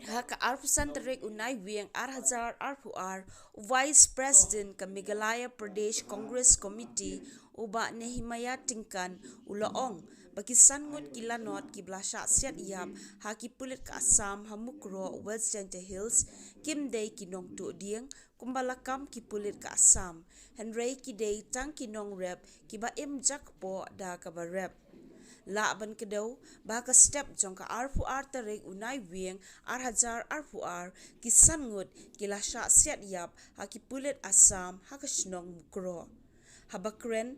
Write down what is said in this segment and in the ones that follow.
Haka arpusan tarik unai wiang Arhajar Arpuar, Vice President ka Meghalaya Pradesh Congress Committee, uba Nehimaya Tingkan, ulaong, bakisan ngut kilanot kiblasha siat yap, haki pulit ka Assam, Hamukro, West Jante Hills, Kimday kinong tu dieng, kumbalakam ki pulit ka Assam, Henry kiday tang kinong rep, kiba jakpo da kaba rep. La ban kedau baka step jong ka arpu tarik unai wieng Arhajar Arpuar kisan ngut kilasha siat yap haki pulit Assam haka shnong mukro habakren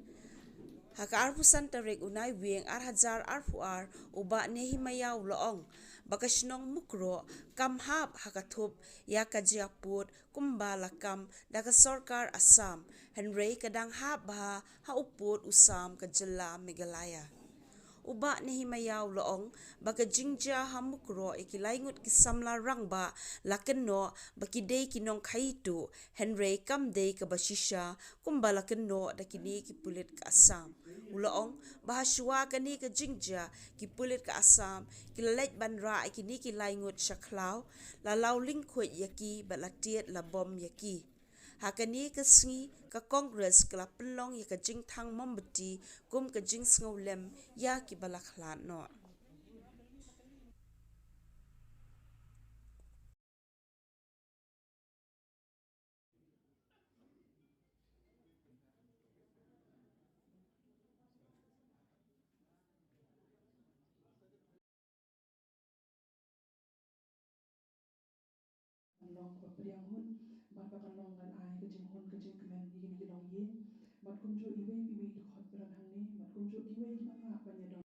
haka arpusan tarik unai wieng Arhajar Arpuar uba nehimaya uloong baka shnong mukro kamhap haka thup ya kajiaput kumbala kam daka sorkar Assam Henry kadang hap bah ha uput usam ka jilla Meghalaya uba Nehimaya loong baka jingja hamukro ikilaingut kisamla rangba lakeno bakidei kinong khaitu Henry kamdei kabashisha kumbala keno dakini kipulit ka Assam uloong bahaswa kani ka jingja kipulit ka Assam kilalait banra ikini kilaingut shaklau lalau lingkhut yaki balatiet labom yaki hakani kasngi ka Congress kala pelong ya ka jingthang mombati kum ka jing lem ya ki balakhlat no long ba priang hun bat ba kan long gan ai ka jing kemen igin gilong yin bat kumjo iwe iwe de khot beran hang ne bat kumjo giwe gi ban nga ban ya dong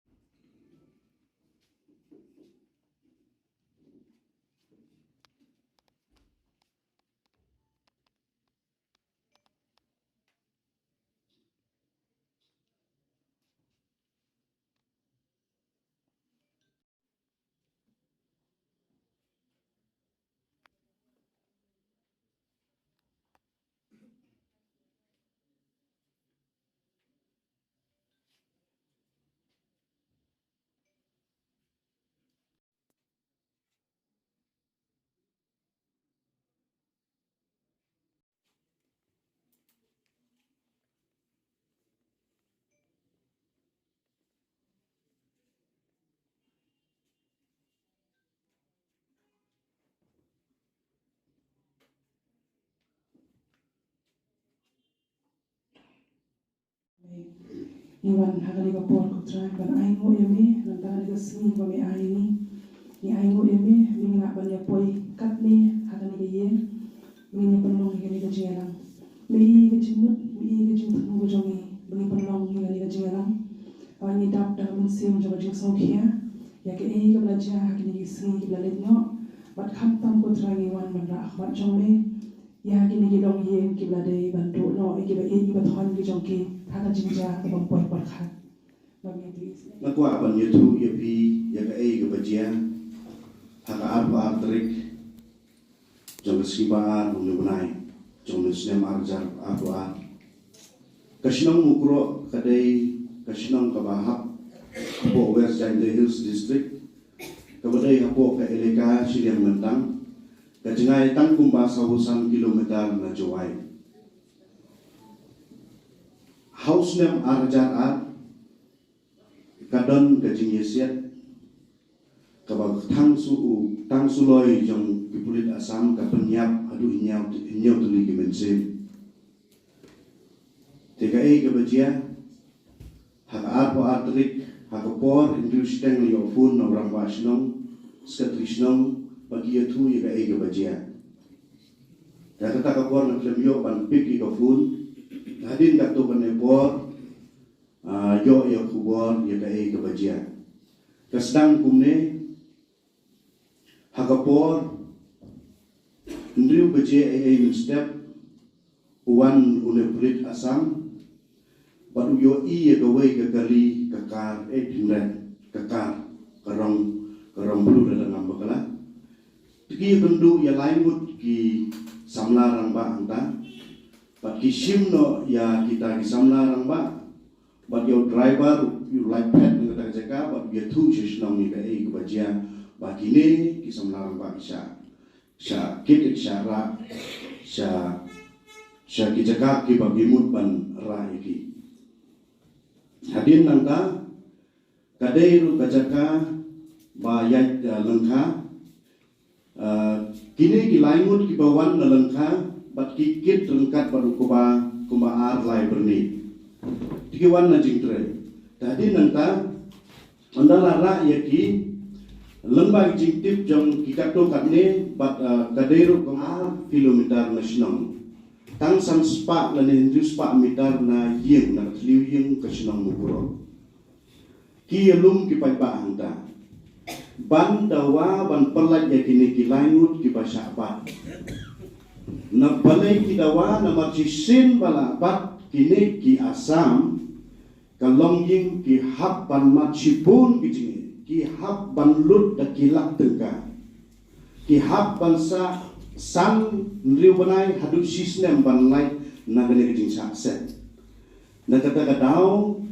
iwan hakali ka por ko try ban ai ngo yeme nan ta ga smi ba me ai ni ai ngo yeme mi nga ban ya poi kat ni hakali ga yen mi ni pan long ga ni ga jelang me yi ga jimut mi yi ga jimut ngo jongi mi pan long ga ni ga jelang ni dap da mun sim jo jing so khia ya ke ei ga bla ja hakali ga smi ga le no bat kham tam ko try ni wan ban ra akhbat jong me ya gini gilong yen kibla de bantu no ikiba in iba thon gi jongki thaka jinja ka bang poi par kha bagi please la kwa ban yetu ye pi ya ka ei ga bajia haka arba artrik jong siba nu bunai jong snem arjar arba kashnong mukro kadai kashnong ka bahap po West Jande Hills District kabadai hapo ka eleka siliang mentang kajengai tangkum basa husan kilometer na jawai house name arjar ar kadon kajing yesiat kabag tang suloi jong pipulit Assam ka penyap adu hinyau tuli kimense TKI kabajia hak arpo atrik hak por indus teng liofun orang basnong skatrisnong bagi itu ya ka ega bajia da kata ka por na klemyo ban piki ka fun hadin ka to ban por yo ya kubor ya ka ega bajia kasdang kumne hakapor ndriu bajia ai step uwan uneprit Assam batu yo i ya gawai ka kali kakar dinren kakar karong bulu da ngambakala ki bendu ya laimut ki samlarang ba anta pat ki simno ya kita ki samlarang ba but your driver you like pet tu chisnong ni ka e ka bajia ba kini kisam larang ba sya kit syara sya kijaka ki ba bimut ban ra iki hadin nangka kadai ru kajaka ba yat lengka kini ki laimut ki bawan na lengka bat kikit rengkat baru kuba ar lai berni tikiwan na jingtre tadi nanta andala ra yaki lembag jingtip jong kikato katne bat kadero kuma kilometer nasional tang sam spa la ne spa meter na yeng na liu yeng kasinong mukuro ki lum ki pai ba anta ban dawa ban perlat yakini ki laingut ki pasyabat na balai ki dawa na marcisin bala bat kini ki asam kalongjing ki hab ban macipun ki hab ban lut da kilak tengka ki hab ban sa san nriu banai hadu sisnem ban lai na gane kijing sakset na kata kadau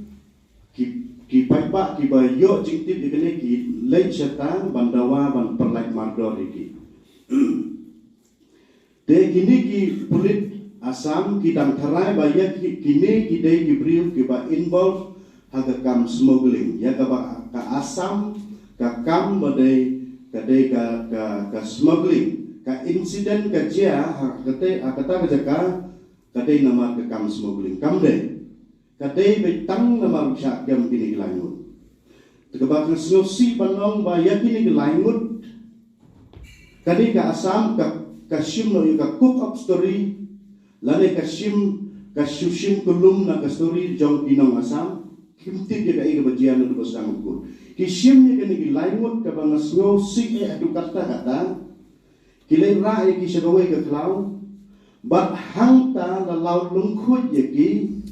ki paipa ki bayo jingtip dikene ki lei serta ban dawa ban perlai mardor iki de kini ki pulit asam kita terai bayar kini kita diberi kita involve haga kam smuggling ya ka asam ka kam badai ka smuggling ka insiden ka jia kata jaka kadai nama ka kam smuggling kam de kadai betang nama syak jam kini langut tegabak snosi panong bayar kini langut kadai ka asam ka shim no ka cook up story lane kasyushim kulum na kastori jong pinong asam kimtip ya kai bajian na bos kang ko kishim ni kani laimut ka bang snow si adu kata kilai ra ya ki shagawe ka klau bat hangta la laut lungkhut ya ki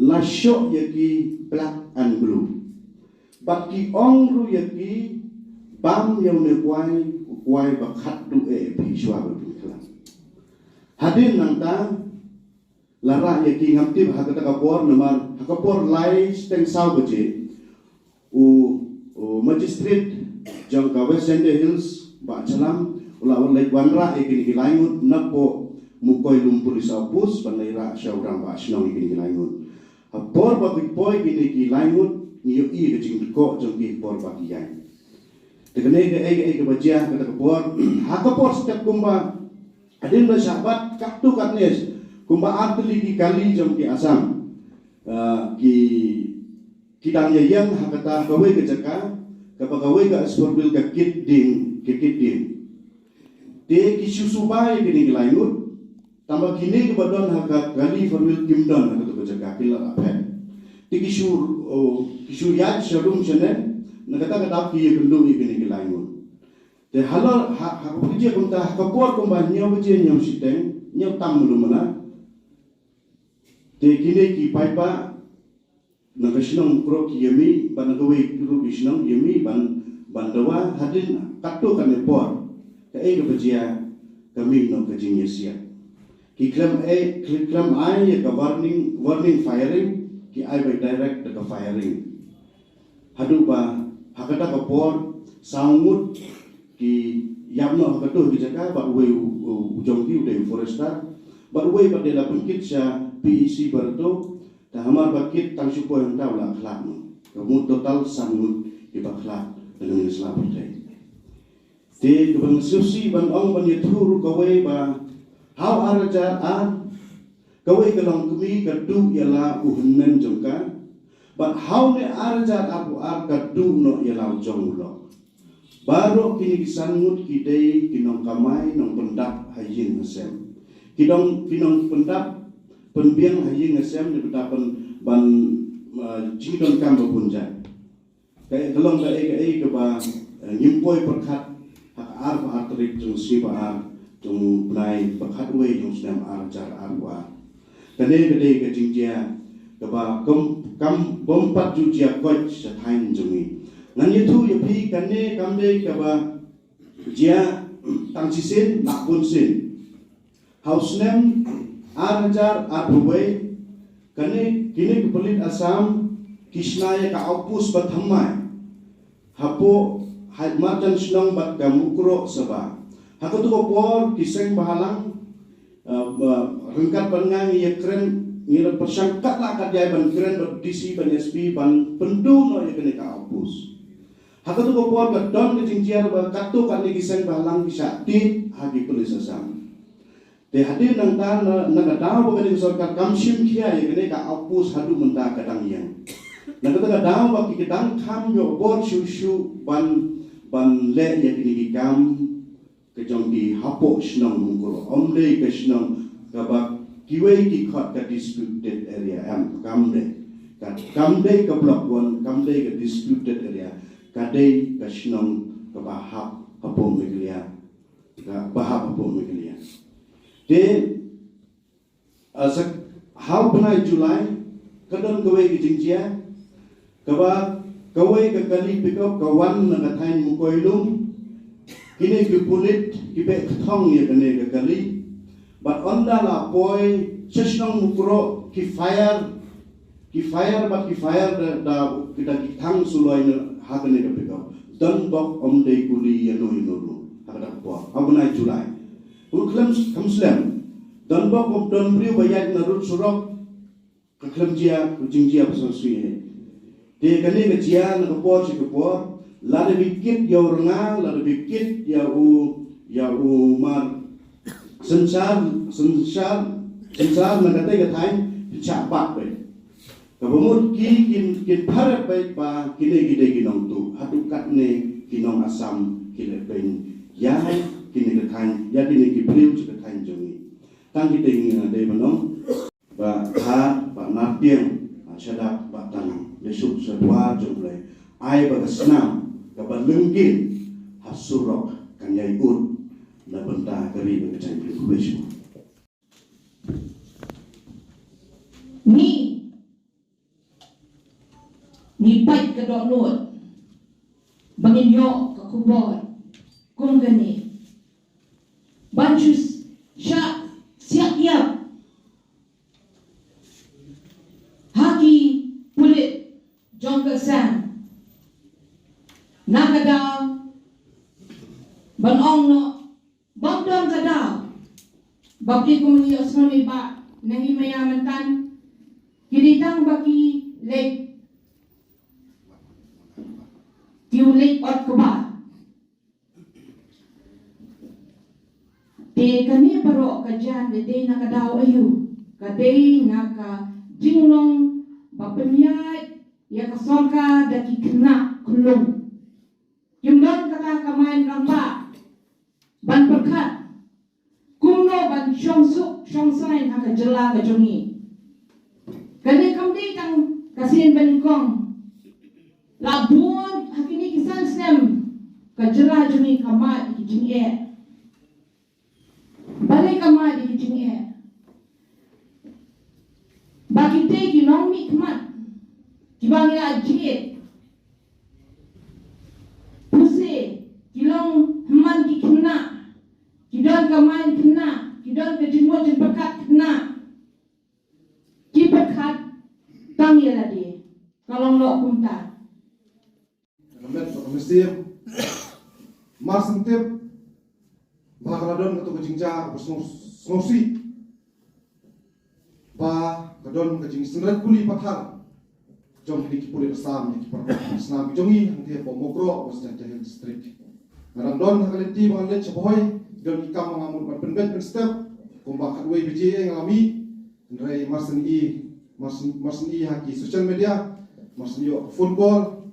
la shok ya ki black and blue bat ki ongru ya ki bam yang ne kwai bakhat du pi shwa ba hadin nangta lara ya ki ngamtip hakata kapor namar hakapor lai steng sau baje u magistrate jang ka West End Hills ba chalam ula lai wanra e kini laingut napo mukoi lumpur isapus panaira syauram ba snong kini laingut hapor ba poi kini ki laingut niyo i ke jing ko jang ki por ba ki yai tekene ke bajia kata kapor hakapor step kumba adin ba sahabat kaktu katnes kumba atli ki kali jom ki asam ki kidang yang hakata gawe ke jaka kapagawe ka sporbil ka kidding de ki susubai kini lainut tambah kini ke badon haka kali forwil kimdon hakata ke jaka kila apen de ki yaj sharum chene nakata kata ki kendu kini lainut de halal hakuje kumta kapor kumba nyaw je nyaw siteng nyaw tam lumana de kine ki paipa nakashnong kro ki yemi banagawe kro bishnong yemi bandawa hadin katto kane por ka e ka bajia kami no ka jinyesia ki klam ai ka warning firing ki ai by direct ka firing hadu ba hakata ka por sangut ki yamno hakato ki jaka ba we ujongki ude foresta ba we ba de la pungkit sa PEC berto ta hamar bakit tang supo yang tahu lah akhlak kamu total sangut di bakhlak dengan Islam percaya de kebang susi ban ong ban yathur kawe ba how araja kawe kalong kumi kadu yala uhnen jongka but how ne araja abu kadu no yala jonglo baru kini kisangut kidei kinong kamai nong pendap hayin asem kinong pendap penbiang hayin asem ni pendapan ban jidon kam babunja kai kelong kai ke ba nyimpoi perkhat hak ar terik jong siba jong blai perkhat we jong senam jar arwa kane kade ke jingjia ke ba kam bompat jujia koi sathain jongi nan yetu yepi kane kamde ke ba jia tangsisin nakpun sin hausnem arjar arwe kane kini kepelit asam kisnaya ka opus bathamai hapo hadmatan snong bat gamukro saba hakatu ko por kiseng bahalang rengkat pangang ye kren ngira persangkat la kadai ban kren ban DC ban SP ban pendu no ye kene ka opus hakatu ko por ka don ke jingjiar ba katu kan ni kiseng bahalang bisa tit hagi polis asam te hadir nang ta na daw ba kene sarkar kamshim khia ye kene ka opus hadu menta kadang yang na kata daw ba ki kadang tham yo por shu ban le ye kene kam kejong di hapo snong mungkuro omle ke snong ka ba kiwei ki khot ka disputed area kamde ka block 1 kamde ka disputed area kadai ka snong ka ba hapo meglia ka ba hapo meglia de asak how benai Julai kadon kawai ki jingjia ka ba kawai ka kali pick up kawan na kathain mukoilum kini ki pulit ki be thong ye kane ka kali but onda la poi sesnong mukro ki fire da kita ki thang suloi na hakane ka pick up dan bok omde kuli ye no hakada po abunai Julai uklam kamslam dan bok om don priu bayat na rut surok kaklam jia jingjia pasosui de kane ka jia na ko si ko lada bikit ya renga lada bikit ya u mar sensar na kata ka thai chapak pe ka bomut kin pharat pe pa kine gide ginong tu hatu kat ne kinong asam kile pen ya kine ka thai ya kine ki priu ka thai jongi tang kita ingin ada manong ba ha ba napiang sadak ba tanang lesuk sedua jomlai ai ba senam kapan mungkin hasurok kan yai ut na benda kari berkecai privilege ni pai ka dok lot bangin yo ka kubor kung gani banjus sya siap yap hagi pulit jongka sam nakadaw banong no bangdong kadaw bakit kumuni osnomi ba nangi mayamantan kiritang baki lake lake ot kuba te kami paro kajan de nakadaw ayu kadai naka jinglong bapemyat ya kasolka daki kena kulung yung doon kata kamain ramba ban perkat kumno ban syongsain haka jela ka jongi kani kamdi tang kasin bengkong labuan hakini kisan snem ka jela jongi kama di jinge balik kama di jinge bagi te ginong mi kmat kibangila jinge kilong heman ki kena kidon kamain kena kidon ke jimot jin berkat kena ki berkat tang ya ladi kalong lo kumta Namet mesir marsentip bakaladon ketu kejingja snosi ba kadon kejing senret kuli pathar jom di puli asam di snam jongi hangte pomokro was jahil street ngarang don hakalenti bangalet chaboy don ikam mangamun ban penbet ben step kumba kadwe biji ngalami ndrai marsen i haki social media marsen yo phone call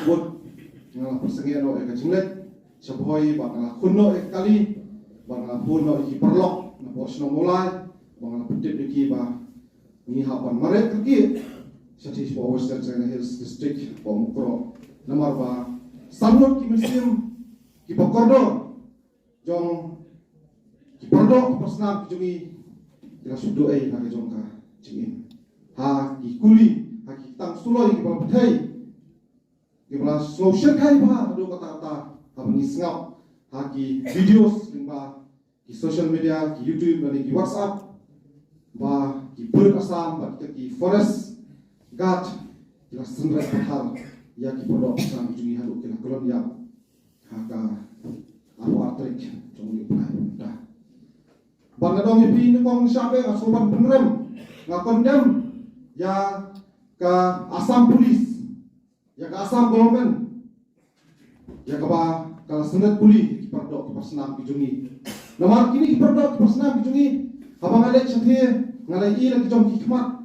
bot ngala persengian no eka jinglet chaboy bangala kunno kali bangala punno iki perlok na bosno mulai bangala pedip iki ba ni hapan mare kerki Sati Sebuah Western China Hills District Pomukro Nomor ba Samut ki musim ki pokordo jong ki pordo ki pasnap ki jongi kira sudo na jong ka jingin ha ki kuli ha ki tang suloi ki bal pethai ki bala slow share kai ba ado kata-kata ha bangi sngap ha ki videos lingba ki social media ki YouTube dan ki WhatsApp ba ki pur asam ba ki forest God kila senret pathar ya ki pondok sang jungi halu kila kolon ya haka aru atrik jong ni punai dah bang dong ipi ni kong syabe ngasoban benerem ngakondem ya ke Assam Police ya ke Assam Government ya ke ba kalau senret puli perdok ke Senam Kijungi nomor kini perdok ke Senam Kijungi abang alek chathe ngalai i lagi jong hikmat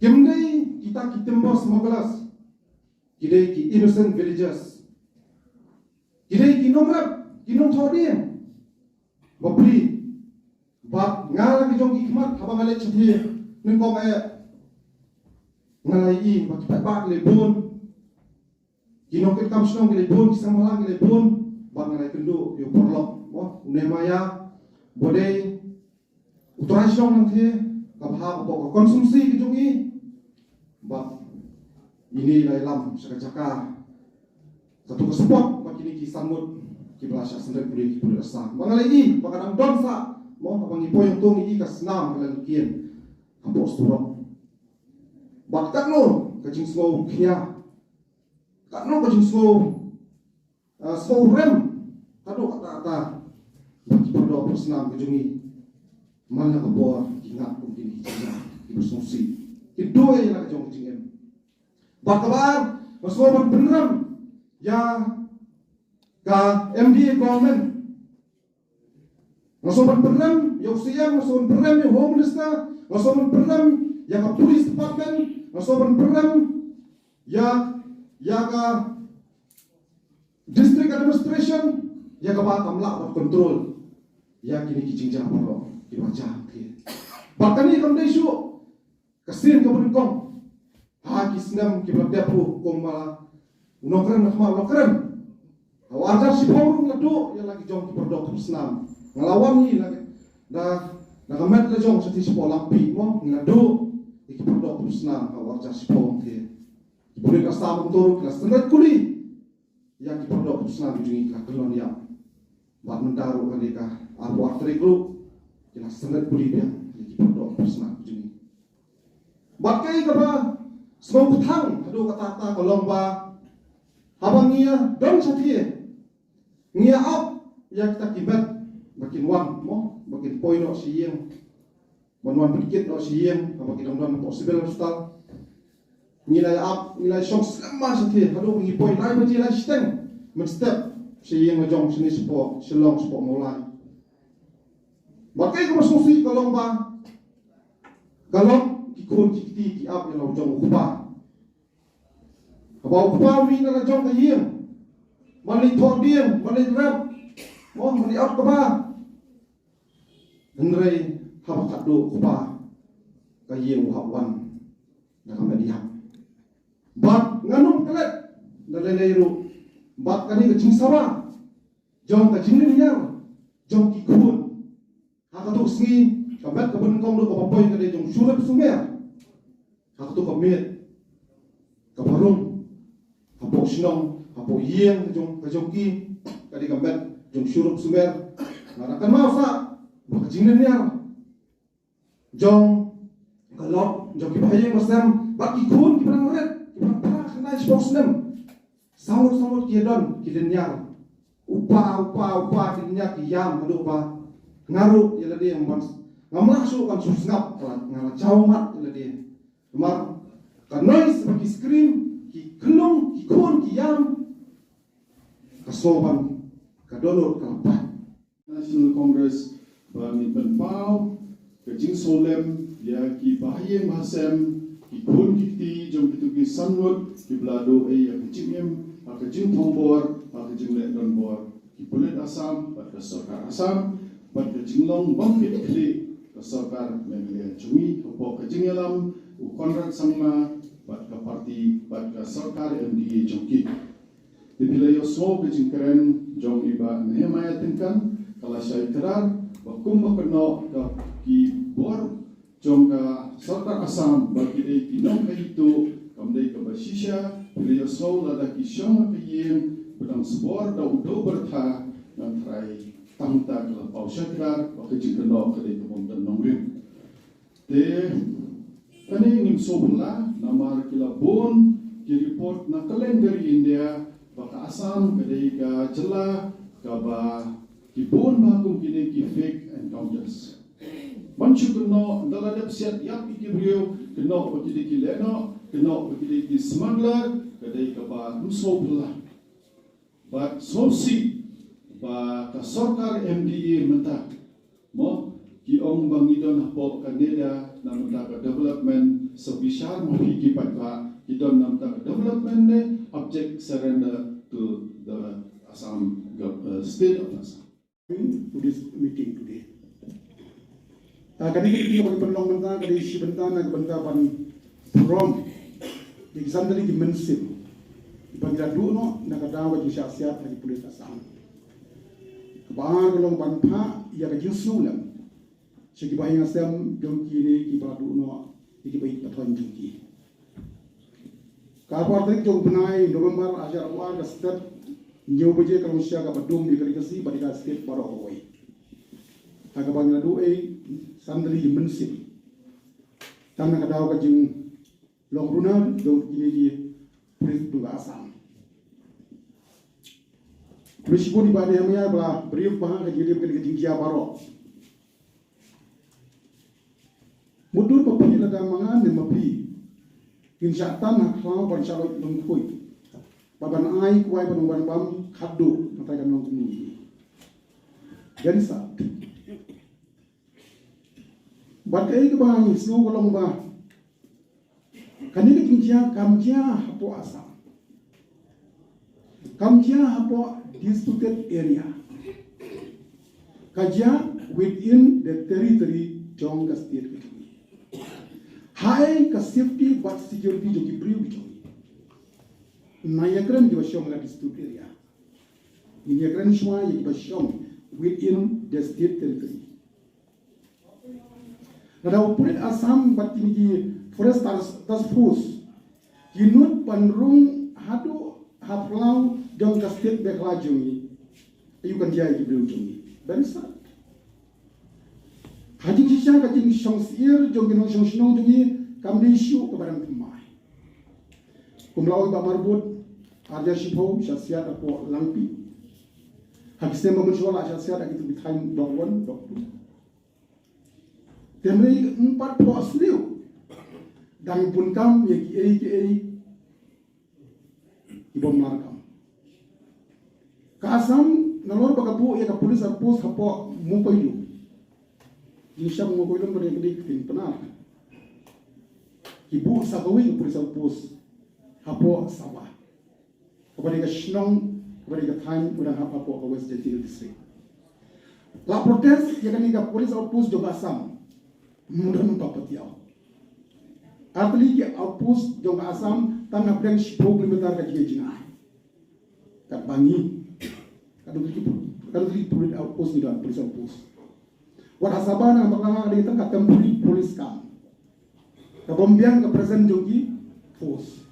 kemdei kita kitembo smugglers kidei ki innocent villagers kidei ki nomrap ki nom thodien bapli bak ngal lagi jong hikmat abang alek chathe nengkong ay ngalai i bak bak le bon kinong ket kam snong le bon kisang malang le bon bak ngalai kendo yo porlok oh unemaya bodei utorai snong nang the kabha ko konsumsi ki jongi bak ini lai lam saka-saka satu ke spot bak ini ki samut ki belasya sendiri puli ki puli rasa mangalai i bak adang donsa mo abang ipo yang tung i ka senam kalan kien kapok surok bak kakno kajing smau kia kakno kajing smau rem kado kata-kata bak ki perdok senam kajungi mana kabor ingat mungkin kita bersungsi itu yang nak jong jingen bakabar masuk beneran ya ka MD government masuk beneran ya usia masuk beneran ya home minister masuk beneran ya ka police department masuk beneran ya ka district administration ya ka ba kamla control ya kini kijingjang paro diwajah ke bahkan ni kam desu kasin ka benkong ha kisnam ki blabda pu komala nokran nakma nokran awajar si phorung ladu ya lagi jong ki perdok senam ngelawan ni lagi da kamet la jong sati si polampi mo ngadu ki perdok senam awajar si phorung ke boleh ka sa tur ka senat kuli ya ki perdok senam jungi ka kelon ya ba mendaru ka arbu artri group kena senat kuli dia ki perdok senam jungi bakai kaba semua hutang aduh kata-kata kolong ba habang niya don satie niya up ya kita kibat makin wan mo makin poino siyeng manwan pikit no siyeng makin don possible hostal nilai up nilai shock selama satie aduh ngi poin lai baji lai steng men step siyeng majong sini sepo selong sepo mulai bakai kaba susi kolong ba kalong kun kiti ki ap yang jong kupa abau kupa wi na jong ka yiem mali thon diem mali rap mo mali ap kupa henrei hab kadu kupa ka yiem hawan na ka mediam bat nganum kelet na leleru bat kani ka jingsawa jong ka jingni yar jong ki kun ha ka tu sngi ka bet ka ben kong do ka papoy ka de jong surat sumer aku tu komit kabarung kapok sinong kapok yeng kajong ki kadi kambet jong syurup sumer ngarakan mau sa makajingnen niya jong kalok jong kipayeng masam baki kun kiparang red kiparang para kanay spokesman samut kiedon kidenya upa kidenya kiyam aduh pa ngaru yala dia ngamlasu kan susngap ngara jaumat yala dia Mar ka noise bagi screen ki kelong ki kon ki yam kasoban ka download ka pat National Congress bani penpau ke jing solem ya ki bahye masem ki kon kiti jom kitu ki sanwot ki blado ya ki jingem ka jing thombor ka jing le donbor ki pulit Assam pat ka sarkar Assam pat ka jinglong bangkit kli ka sarkar memele chumi ko ka jingelam kontrak sama bat ka parti bat ka sarkar MDA jongki dipilai yo semua kejingkeren jong iba nehemaya tingkan kala syai terar bakum bakno ka ki bor jong ka sarkar Assam bagi dei kinong ka itu kamdei ka basisha pilai yo semua lada ki syong ka yem pedang sebor da udo bertha nan trai tamta kala pau syakrar bakejingkeno ka dei tumon dan nongrim te kani ngim sobla namar kila bon ki report na kalender India baka asam kadai ka jela ka ba ki bon ba kum kini ki fake encounters. Manchu kuno daladap siat yak ikibrio kuno bakili ki leno kuno bakili ki smuggler kadai ka ba nuso pula. But so si ba ka sarkar MDA menta mo ki ong bangidon hapo kaneda na menta ka development sebesar mo ki patwa idon na menta ka development ne object surrender to the Assam state of Assam. To this meeting today. Kani kita bagi penlong benda, kani si benda nak benda pan from example lagi mensim. Bagi dulu no nak ada wajib siasat lagi polis Assam. Kebar kalau pan pa ia kerja sulam. Segi bayi Assam jom kini kita dulu no iki bayi patuan jumki. Kabar tadi jom benai November ajar awal state new baje kalau siaga badum di kerja bagi state baru awal. Agak banyak doa sandali mensim. Tanah kadau kajing long runa dong kini polis tugas Assam. Polis pun di bawah dia belah brief bahang kajing dia kajing kia baru. Mudur papi lada mangan dan mapi. Insyaallah nak kau bersama lengkui. Baban ai kuai penuan bam kado mata kan long kuni. Jadi sah. Bagai ke bang isnu kolong ba. Kani ke kinja kamja hapo Assam. Kamja hapo disputed area. Kaja within the territory jong state between. High ka safety but security jo ki briu jo. Nayakran jo shong la dispute area. Nayakran shwa ye ba shong within the state territory. Kalau pulit Assam bati ni forest task force kinut panrung hadu haflau jong ka state beklajungi ayu kan dia di belum jungi bangsa haji sisa ka jing shong sir jong ginong shong shnong jungi kam di shu ka barang pemai kumlau ba marbut arja shipo syasiat apo langpi habisnya memuncullah syasiat itu bithain dokwan doktu Temui 4 pos liu dan pun kam yang ibom markam. Kasam nalor bagapu ya ka polis pos hapo mukoilu. Insya mukoilu mereka dikin penar. Ibu sagawi polis pos hapo sawah. Kepada ka shnong kepada ka thain udang hapo ka West Jatil district. La protes ya kan ka polis pos juga Assam. Mudah mempapatiau. Artinya ke outpost jong Assam tanah berang 10 km ke jingai. Kat bangi. Kadang polis outpost ni dan polis outpost. Wat Asaba na bakang ada kita temporary polis kam. Kabombiang ke present jogi force.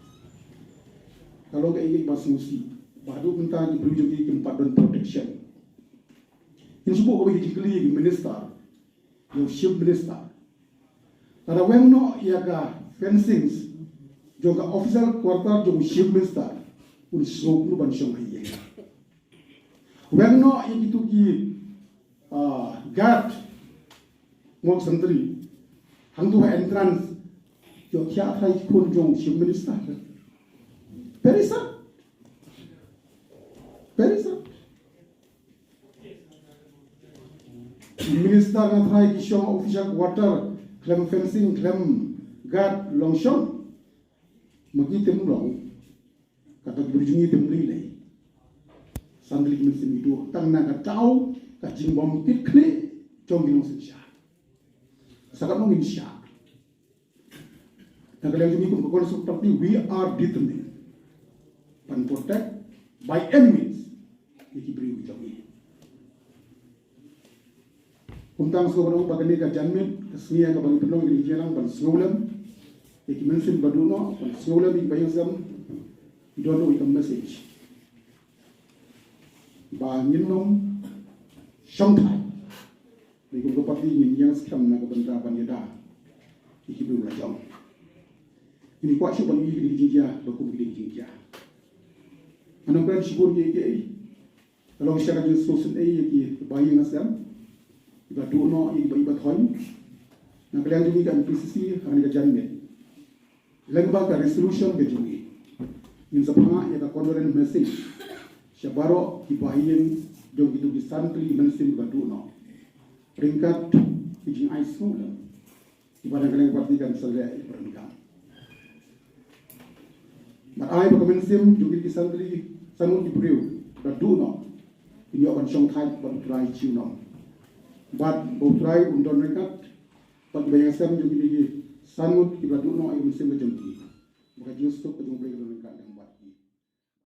Kalau ke ingin masih baru minta diberi jogi tempat dan protection. Ini semua kau bagi keli minister, yang chief minister. Kada wengno iaga fencing juga official quarter juga chief minister un slope nu ban shong hiye wengno itu ki guard ngok sentri hang tu entrance jo kya thai kun jong chief minister perisa minister na thai ki shong official quarter klem fencing klem guard longshon magi temulong kata berjungi temulai sandali mesin itu tang naga tau ka jingbom tikne jongginong sensya sakat mong insya nagalang jumi kung kakon seperti we are determined pan protect by any means iki beri jami Kuntang sekolah bagani ka janmin kesnia ka bagi penong di jelang ban sekolah iki mensin baduno ban sekolah di bayang sam idono ikam message ba nginom shongthai ni ko pati ni yang skam na ka banda ban yada iki bu la jam ini kuat syuk bagi di jinjia dokum di jinjia anong kan sibur ye kalau kita kan sosun ki bayi nasam iba duno iba thoin na kalian juga kan PCC hari ka janme lengba ka resolution ke jungi in sabha ya ka condolence message syabaro ki bayin dong itu di santri mensim ka duno ringkat kijing ai semula ibadah kalian partikan selai pernikahan mat ai ba mensim jungi ki santri sanut di priu ka duno ini akan song thai ban trai chiu nom bat bo trai undon rekat pat bayang sam juga di sanut ki batu no ai musim jengki maka justru ke jumpa dengan